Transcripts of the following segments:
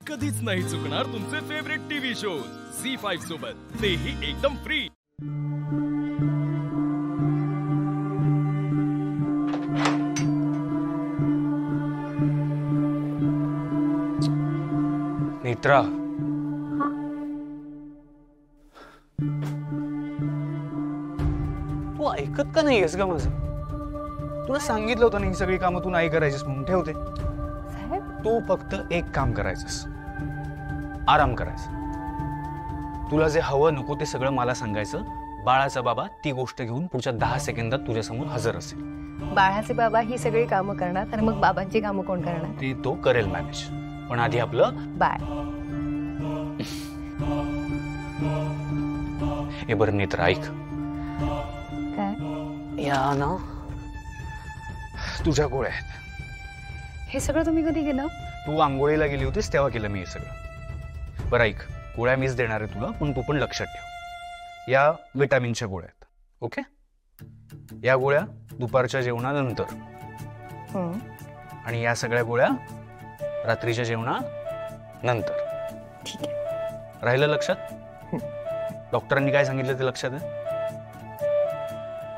कधीच नाही चुकणार तुमचे फेवरेट टीव्ही शोज झी5 सोबत, तेही एकदम फ्री। नेत्रा, तू ऐकत का नाहीयेस ग माझं? तुला सांगितलं होतं ना ही सगळी कामं तू नाही करायचीस म्हणून। ठेवते तू फक्त एक काम करायचंस, आराम करायचा। तुला जे हवं नको ते सगळं मला सांगायचं। बाळाचा बाबा ती गोष्ट घेऊन पुढच्या 10 सेकंदात तुझ्या समोर हजर असेल। बाळाचे बाबा ही सगळी कामं करणार तर मग बाबांची कामं कोण करणार? ते तो करेल मॅनेज, पण आधी आपलं बाळ। हे बरं नेत्रा, ऐक काय? या ना तुझ्या गोळ्या आहेत। हे सगळं तुम्ही कधी केलं? तू आंघोळीला गेली होतीस तेव्हा केलं मी हे सगळं। बरं ऐक, गोळ्या मीच देणार आहे तुला, पण तू पण लक्षात ठेव या विटामिनच्या गोळ्या आहेत, ओके? या गोळ्या दुपारच्या जेवणानंतर, आणि या सगळ्या गोळ्या रात्रीच्या जेवणानंतर। ठीक आहे, राहिलं लक्षात? डॉक्टरांनी काय सांगितलं ते लक्षात आहे?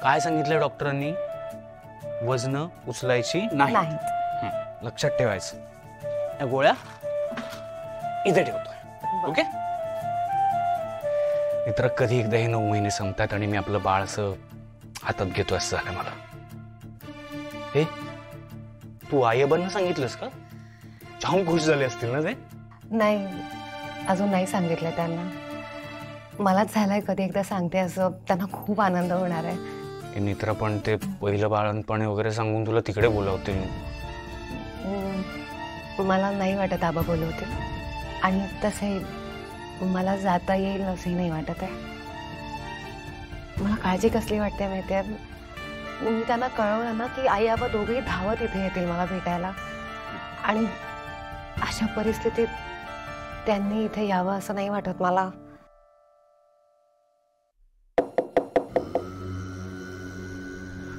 काय सांगितलं डॉक्टरांनी? वजन उचलायची नाही, लक्षात ठेवायचं। या गोळ्या इथे ठेवतोय, ओके? मित्र, कधी एकदा हे 9 महिने संपतात आणि मी आपलं बाळ असं हातात घेतोय असं झालं मला। हे तू आईबांना सांगितलंस का? जाम खुश झाले असतील ना ते? नाही, अजून नाही सांगितलं त्यांना। मलाच झालंय कधी एकदा सांगते असं, त्यांना खूप आनंद होणार आहे। मित्र, पण ते पहिलं बाळणपणे वगैरे सांगून तुला तिकडे बोलावते। मला नाही वाटत आबा बोलवतील, आणि तसे मला जाता येईल असंही नाही वाटत आहे। मला काळजी कसली वाटते माहितीये? मी त्यांना कळवलं ना की आई आबा दोघेही धावत इथे येतील मला भेटायला, आणि अशा परिस्थितीत त्यांनी इथे यावं असं नाही वाटत मला।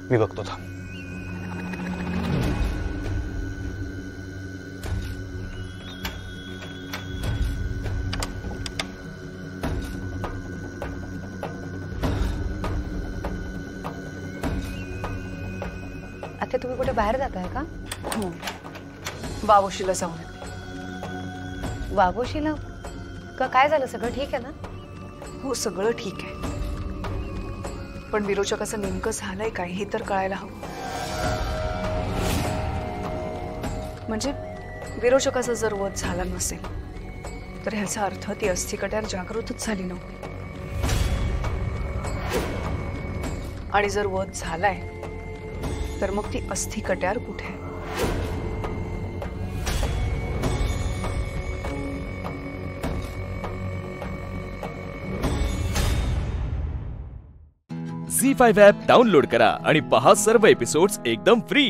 मी बघतो था। आता तुम्ही कुठे बाहेर जाताय का? वावोशीला जाऊन। वावोशीला का? काय झालं? सगळं ठीक आहे ना? हो, सगळं ठीक आहे, पण विरोचकाचं नेमकं झालंय काय हे तर कळायला हवं। म्हणजे विरोचकाचा जर वध झाला नसेल तर ह्याचा अर्थ ती अस्थिकट्यार जागृतच झाली नव्हती, आणि जर वध झालाय तर मग ती अस्थिकट्यार कुठे आहे? झी5 ॲप डाउनलोड करा आणि पहा सर्व एपिसोड्स एकदम फ्री।